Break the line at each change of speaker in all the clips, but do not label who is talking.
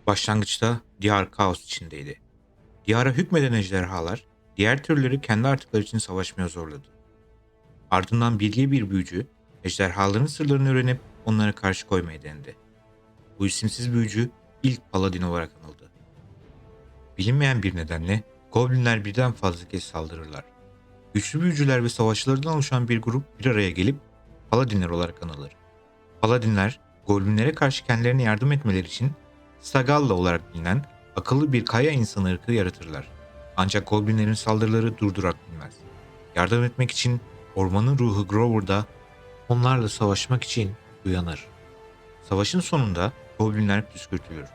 Başlangıçta diyar kaos içindeydi. Diyara hükmeden ejderhalar, diğer türleri kendi artıkları için savaşmaya zorladı. Ardından bilge bir büyücü, ejderhaların sırlarını öğrenip onlara karşı koymayı denedi. Bu isimsiz büyücü ilk paladin olarak anıldı. Bilinmeyen bir nedenle goblinler birden fazla kez saldırırlar. Güçlü büyücüler ve savaşçılardan oluşan bir grup bir araya gelip paladinler olarak anılır. Paladinler, goblinlere karşı kendilerine yardım etmeleri için Stagalla olarak bilinen akıllı bir kaya insanı ırkı yaratırlar. Ancak goblinlerin saldırıları durdurak bilmez. Yardım etmek için ormanın ruhu Grover da onlarla savaşmak için uyanır. Savaşın sonunda goblinler püskürtülür.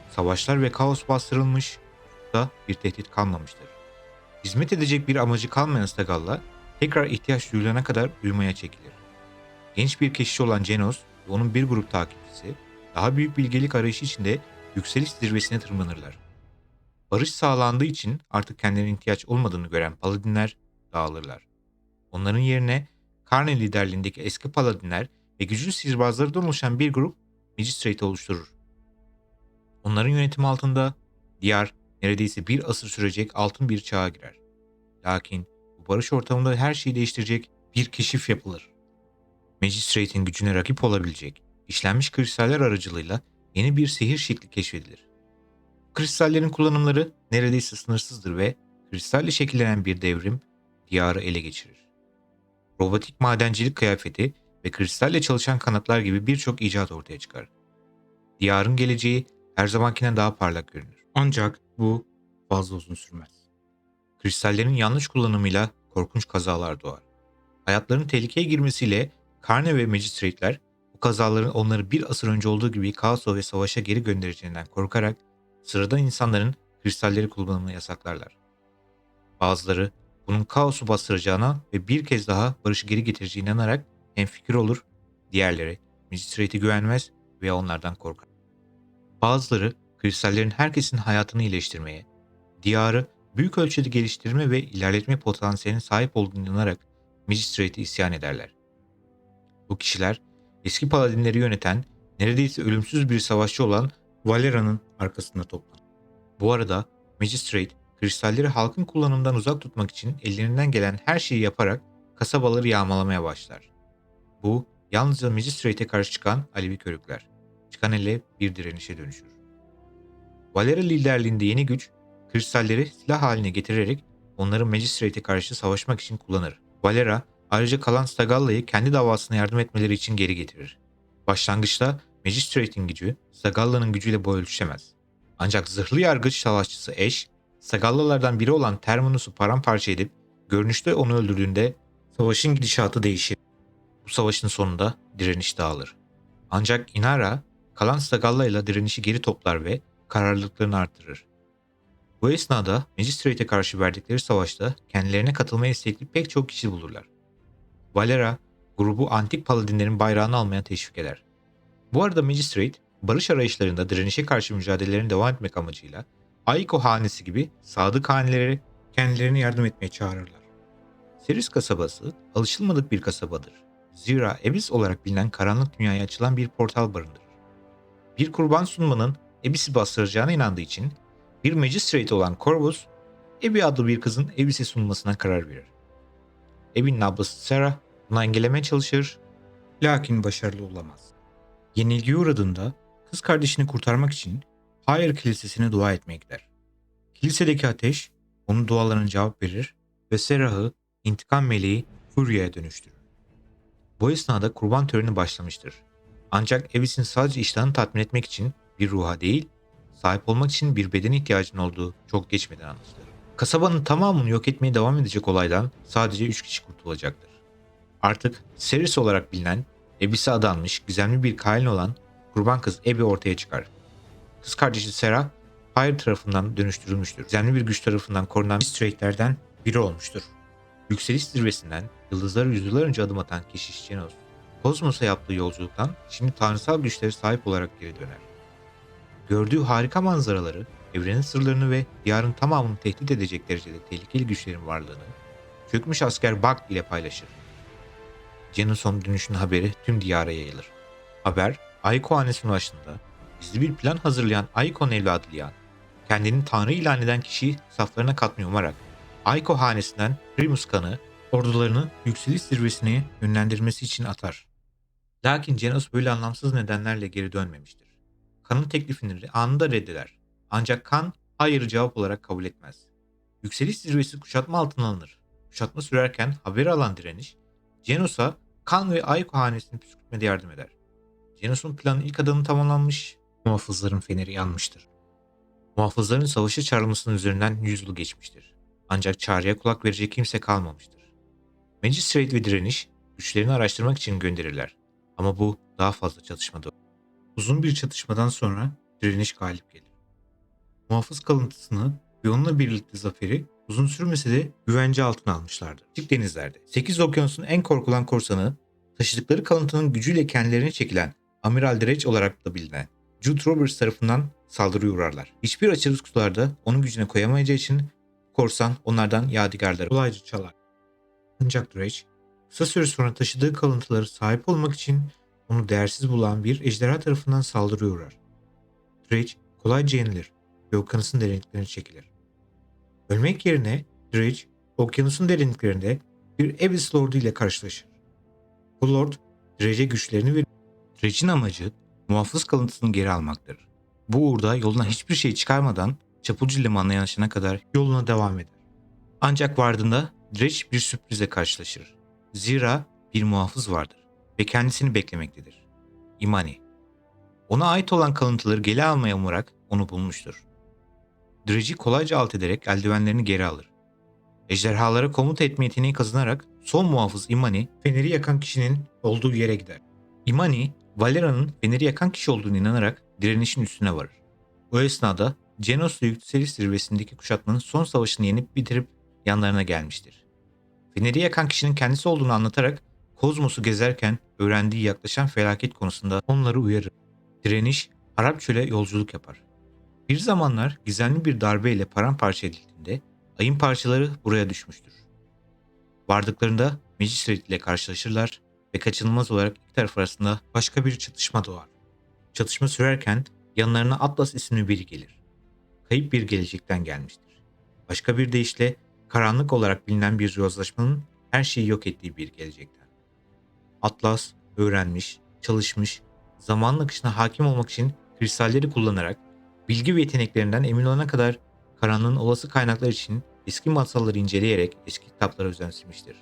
Savaşlar ve kaos bastırılmış da bir tehdit kalmamıştır. Hizmet edecek bir amacı kalmayan Stagalla tekrar ihtiyaç duyulana kadar uyumaya çekilir. Genç bir keşişçi olan Genos ve onun bir grup takipçisi daha büyük bilgelik arayışı içinde yükseliş zirvesine tırmanırlar. Barış sağlandığı için artık kendilerine ihtiyaç olmadığını gören paladinler dağılırlar. Onların yerine Karne liderliğindeki eski paladinler ve güçlü sihirbazlardan oluşan bir grup Magistrate'i oluşturur. Onların yönetimi altında diyar neredeyse bir asır sürecek altın bir çağa girer. Lakin bu barış ortamında her şeyi değiştirecek bir keşif yapılır. Magistrate'in gücüne rakip olabilecek işlenmiş kristaller aracılığıyla yeni bir sihir şekli keşfedilir. Kristallerin kullanımları neredeyse sınırsızdır ve kristalle şekillenen bir devrim diyarı ele geçirir. Robotik madencilik kıyafeti ve kristalle çalışan kanatlar gibi birçok icat ortaya çıkar. Diyarın geleceği her zamankinden daha parlak görünür. Ancak bu fazla uzun sürmez. Kristallerin yanlış kullanımıyla korkunç kazalar doğar. Hayatlarının tehlikeye girmesiyle Karne ve Magistrate'ler bu kazaların onları bir asır önce olduğu gibi kaosa ve savaşa geri göndereceğinden korkarak sıradan insanların kristalleri kullanımını yasaklarlar. Bazıları bunun kaosu bastıracağına ve bir kez daha barışı geri getireceğine inanarak hemfikir olur, diğerleri Magistrate'e güvenmez veya onlardan korkar. Bazıları kristallerin herkesin hayatını iyileştirmeye, diyarı büyük ölçüde geliştirme ve ilerletme potansiyeline sahip olduğunu inanarak Magistrate'e isyan ederler. Bu kişiler eski paladinleri yöneten, neredeyse ölümsüz bir savaşçı olan Valera'nın arkasında toplanır. Bu arada Magistrate, kristalleri halkın kullanımından uzak tutmak için ellerinden gelen her şeyi yaparak kasabaları yağmalamaya başlar. Bu yalnızca Magistrate'e karşı çıkan Alevi körükler. Çıkan elle bir direnişe dönüşür. Valera liderliğinde yeni güç, kristalleri silah haline getirerek onları Magistrate'e karşı savaşmak için kullanır. Valera ayrıca kalan Stagalla'yı kendi davasına yardım etmeleri için geri getirir. Başlangıçta Magistrate'in gücü Stagalla'nın gücüyle boy ölçüşemez. Ancak zırhlı yargıç savaşçısı Ash, Stagallalardan biri olan Terminus'u paramparça edip görünüşte onu öldürdüğünde savaşın gidişatı değişir. Bu savaşın sonunda direniş dağılır. Ancak Inara kalan Stagalla ile direnişi geri toplar ve kararlılıklarını artırır. Bu esnada Magistrate'e karşı verdikleri savaşta kendilerine katılmaya istekli pek çok kişi bulurlar. Valera, grubu antik paladinlerin bayrağını almaya teşvik eder. Bu arada Magistrate, barış arayışlarında direnişe karşı mücadelelerini devam etmek amacıyla Aiko hanesi gibi sadık haneleri kendilerine yardım etmeye çağırırlar. Seris kasabası alışılmadık bir kasabadır. Zira Abyss olarak bilinen karanlık dünyaya açılan bir portal barındırır. Bir kurban sunmanın Abyss'i bastıracağına inandığı için bir Magistrate olan Corvus, Abby adlı bir kızın Abyss'e sunulmasına karar verir. Abby'nin ablası Sarah bunu engellemeye çalışır, lakin başarılı olamaz. Yenilgiye uğradığında kız kardeşini kurtarmak için Hayır Kilisesi'ne dua etmeye gider. Kilisedeki ateş onun dualarına cevap verir ve Sarah'ı intikam meleği Furia'ya dönüştürür. Bu esnada kurban töreni başlamıştır. Ancak Abyss'in sadece iştahını tatmin etmek için bir ruha değil, sahip olmak için bir bedene ihtiyacın olduğu çok geçmeden anlaşılır. Kasabanın tamamını yok etmeye devam edecek olaydan sadece 3 kişi kurtulacaktır. Artık Ceres olarak bilinen, Abyss'e adanmış gizemli bir kahin olan kurban kız Abby ortaya çıkar. Kız kardeşi Sarah, Fire tarafından dönüştürülmüştür. Gizemli bir güç tarafından korunan Magistrate'lerden biri olmuştur. Yükseliş zirvesinden yıldızlara yüzyıllar önce adım atan keşiş Genos, Kozmos'a yaptığı yolculuktan şimdi tanrısal güçlere sahip olarak geri döner. Gördüğü harika manzaraları, evrenin sırlarını ve diyarın tamamını tehdit edecek derecede tehlikeli güçlerin varlığını çökmüş asker Bug ile paylaşır. Genos'un dönüşünün haberi tüm diyara yayılır. Haber Aiko hanesine ulaştığında Gizli bir plan hazırlayan Aikon evladı Lian, kendini tanrı ilan eden kişiyi saflarına katmayı umarak Aiko hanesinden Primus kanı ordularını yükseliş zirvesine yönlendirmesi için atar. Lakin Genos böyle anlamsız nedenlerle geri dönmemiştir. Kan'ın teklifini anında reddeder. Ancak Kan hayır cevap olarak kabul etmez. Yükseliş zirvesi kuşatma altına alınır. Kuşatma sürerken haberi alan direniş, Genos'a Kan ve Aiko hanesini püskürtmede yardım eder. Genos'un planı ilk adımı tamamlanmış, muhafızların feneri yanmıştır. Muhafızların savaşa çağrılmasının üzerinden 100 yıl geçmiştir. Ancak çağrıya kulak verecek kimse kalmamıştır. Magistrate ve direniş güçlerini araştırmak için gönderirler. Ama bu daha fazla çatışmada. Uzun bir çatışmadan sonra direniş galip gelir. Muhafız kalıntısını ve onunla birlikte zaferi uzun sürmese de güvence altına almışlardı. Açık denizlerde 8 okyanusun en korkulan korsanı, taşıdıkları kalıntının gücüyle kendilerine çekilen Amiral Dredge olarak da bilinen Jude Roberts tarafından saldırıya uğrarlar. Hiçbir açılış kutularda onun gücüne koyamayacağı için korsan onlardan yadigarları kolayca çalar. Ancak Dredge kısa süre sonra taşıdığı kalıntıları sahip olmak için onu değersiz bulan bir ejderha tarafından saldırıya uğrar. Dredge kolayca yenilir ve okyanusun derinliklerine çekilir. Ölmek yerine Dredge okyanusun derinliklerinde bir Abyss Lord'u ile karşılaşır. Bu Lord Dredge'e güçlerini verir. Dredge'in amacı muhafız kalıntısını geri almaktır. Bu uğurda yoluna hiçbir şey çıkarmadan Çapulcu limanına yanaşana kadar yoluna devam eder. Ancak vardığında Dredge bir sürprize karşılaşır. Zira bir muhafız vardır ve kendisini beklemektedir. Imani. Ona ait olan kalıntıları geri almaya umarak onu bulmuştur. Dredge'i kolayca alt ederek eldivenlerini geri alır. Ejderhalara komuta etme yeteneği kazanarak son muhafız Imani, feneri yakan kişinin olduğu yere gider. Imani, Valera'nın feneri yakan kişi olduğunu inanarak direnişin üstüne varır. O esnada Genos'la yükseliş zirvesindeki kuşatmanın son savaşını yenip bitirip yanlarına gelmiştir. Feneri yakan kişinin kendisi olduğunu anlatarak kozmosu gezerken öğrendiği yaklaşan felaket konusunda onları uyarır. Direniş, Arap çöle yolculuk yapar. Bir zamanlar gizemli bir darbeyle paramparça edildiğinde ayın parçaları buraya düşmüştür. Vardıklarında Magistrate ile karşılaşırlar ve kaçınılmaz olarak iki taraf arasında başka bir çatışma doğar. Çatışma sürerken yanlarına Atlas isimli biri gelir. Kayıp bir gelecekten gelmiştir. Başka bir deyişle karanlık olarak bilinen bir yozlaşmanın her şeyi yok ettiği bir gelecekten. Atlas öğrenmiş, çalışmış, zamanın akışına hakim olmak için kristalleri kullanarak bilgi ve yeteneklerinden emin olana kadar karanlığın olası kaynaklar için eski masalları inceleyerek eski kitaplara özenmiştir.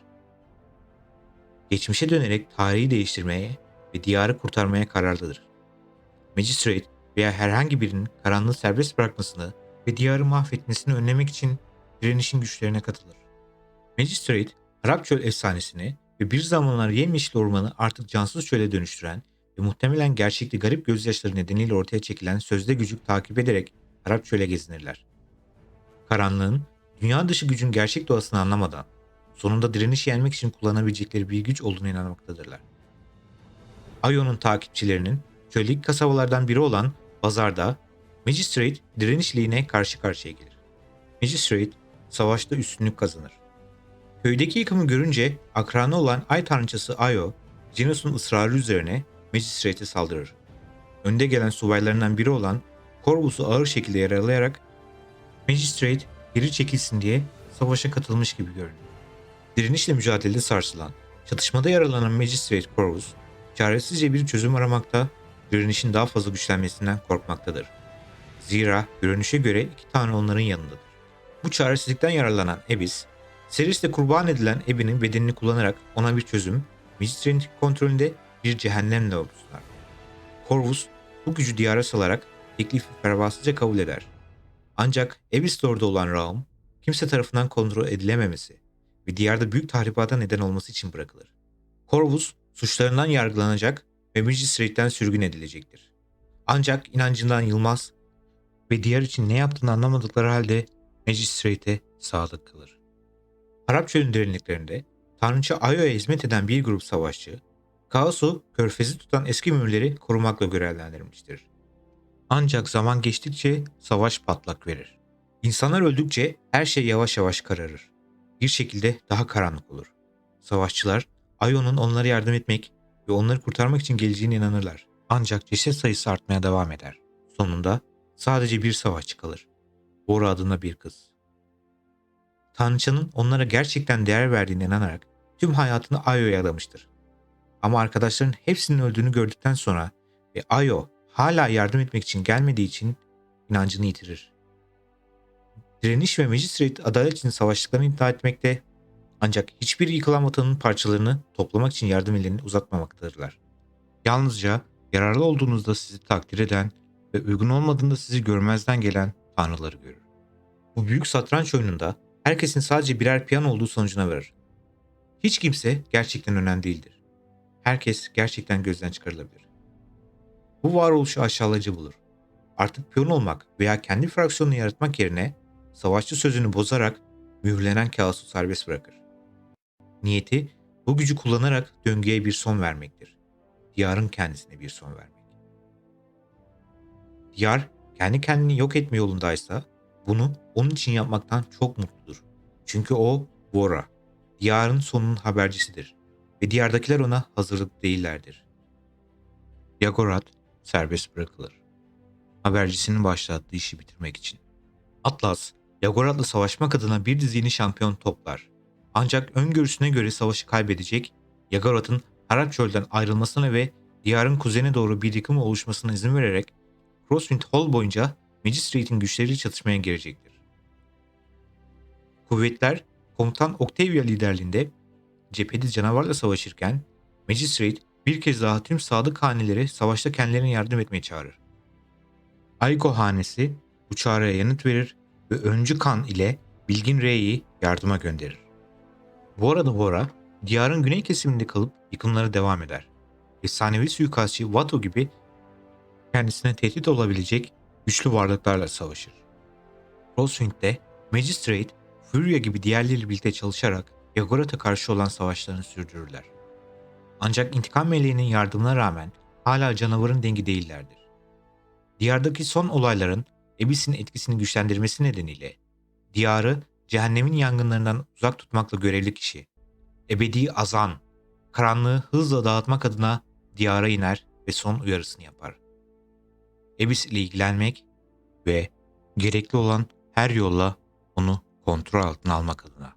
Geçmişe dönerek tarihi değiştirmeye ve diyarı kurtarmaya kararlıdır. Magistrate veya herhangi birinin karanlığı serbest bırakmasını ve diyarı mahvetmesini önlemek için direnişin güçlerine katılır. Magistrate, Arap çöl efsanesini ve bir zamanlar yemyeşil ormanı artık cansız çöle dönüştüren ve muhtemelen gerçekli garip gözyaşları nedeniyle ortaya çekilen sözde gücü takip ederek Arap çöle gezinirler. Karanlığın, dünya dışı gücün gerçek doğasını anlamadan, sonunda direnişi yenmek için kullanabilecekleri bir güç olduğunu inanmaktadırlar. Ayo'nun takipçilerinin çöldeki kasabalardan biri olan Bazar'da Magistrate direnişliğine karşı karşıya gelir. Magistrate savaşta üstünlük kazanır. Köydeki yıkımı görünce akranı olan ay tanrıçası Ayo, Genos'un ısrarı üzerine Magistrate'e saldırır. Önde gelen subaylarından biri olan Corvus'u ağır şekilde yaralayarak Magistrate geri çekilsin diye savaşa katılmış gibi görünür. Direnişle mücadelede sarsılan, çatışmada yaralanan Magistrate Corvus, çaresizce bir çözüm aramakta, direnişin daha fazla güçlenmesinden korkmaktadır. Zira görünüşe göre iki tanrı onların yanındadır. Bu çaresizlikten yararlanan Abyss, Seris'te kurban edilen Ebi'nin bedenini kullanarak ona bir çözüm, Magistrate'in kontrolünde bir cehennem lavabosu sunar. Corvus bu gücü diyara salarak teklifi pervasızca kabul eder. Ancak Abyss Lord'u olan Raum, kimse tarafından kontrol edilememesi ve diyarda büyük tahribata neden olması için bırakılır. Corvus suçlarından yargılanacak ve Magistrate'den sürgün edilecektir. Ancak inancından yılmaz ve diyar için ne yaptığını anlamadıkları halde Magistrate'e sadık kalır. Arap çölün derinliklerinde Tanrıça Ayo'ya hizmet eden bir grup savaşçı, Kaos'u körfezi tutan eski mühürleri korumakla görevlendirilmiştir. Ancak zaman geçtikçe savaş patlak verir. İnsanlar öldükçe her şey yavaş yavaş kararır. Bir şekilde daha karanlık olur. Savaşçılar Ayo'nun onlara yardım etmek ve onları kurtarmak için geleceğine inanırlar. Ancak ceset sayısı artmaya devam eder. Sonunda sadece bir savaşçı kalır. Bora adında bir kız. Tanrıçanın onlara gerçekten değer verdiğine inanarak tüm hayatını Ayo'ya adamıştır. Ama arkadaşların hepsinin öldüğünü gördükten sonra ve Ayo hala yardım etmek için gelmediği için inancını yitirir. Direniş ve Magistrate adalet için savaştıklarını iddia etmekte, ancak hiçbir yıkılan vatanın parçalarını toplamak için yardım ellerini uzatmamaktadırlar. Yalnızca yararlı olduğunuzda sizi takdir eden ve uygun olmadığında sizi görmezden gelen tanrıları görür. Bu büyük satranç oyununda herkesin sadece birer piyon olduğu sonucuna varır. Hiç kimse gerçekten önemli değildir. Herkes gerçekten gözden çıkarılabilir. Bu varoluşu aşağılayıcı bulur. Artık piyon olmak veya kendi fraksiyonunu yaratmak yerine savaşçı sözünü bozarak mühürlenen kaosu serbest bırakır. Niyeti bu gücü kullanarak döngüye bir son vermektir. Diyarın kendisine bir son vermek. Diyar kendi kendini yok etme yolundaysa bunu onun için yapmaktan çok mutludur. Çünkü o Vora, diyarın sonunun habercisidir ve diyardakiler ona hazırlıklı değillerdir. Yagorat serbest bırakılır. Habercisinin başlattığı işi bitirmek için. Atlas, Yagorat'la savaşmak adına bir dizi yeni şampiyon toplar. Ancak öngörüsüne göre savaşı kaybedecek, Yagorat'ın Harad Çöl'den ayrılmasına ve diyarın kuzeyine doğru bir yıkım oluşmasına izin vererek Crosswind Hall boyunca Magistrate'in güçleriyle çatışmaya girecektir. Kuvvetler, Komutan Octavia liderliğinde cephede canavarla savaşırken Magistrate bir kez daha tüm sadık haneleri savaşta kendilerine yardım etmeye çağırır. Aiko hanesi bu çağrıya yanıt verir ve öncü kan ile Bilgin Rey'i yardıma gönderir. Bu arada Vora, diyarın güney kesiminde kalıp yıkımlara devam eder. Efsanevi suikastçı Vato gibi kendisine tehdit olabilecek güçlü varlıklarla savaşır. Crosswind'de Magistrate, Furia gibi diğerleriyle birlikte çalışarak Yagorat'a karşı olan savaşlarını sürdürürler. Ancak intikam meleğinin yardımına rağmen hala canavarın dengi değillerdir. Diyardaki son olayların Abyss'in etkisini güçlendirmesi nedeniyle diyarı cehennemin yangınlarından uzak tutmakla görevli kişi, Ebedi Azan, karanlığı hızla dağıtmak adına diyara iner ve son uyarısını yapar. Abyss ile ilgilenmek ve gerekli olan her yolla onu kontrol altına almak adına.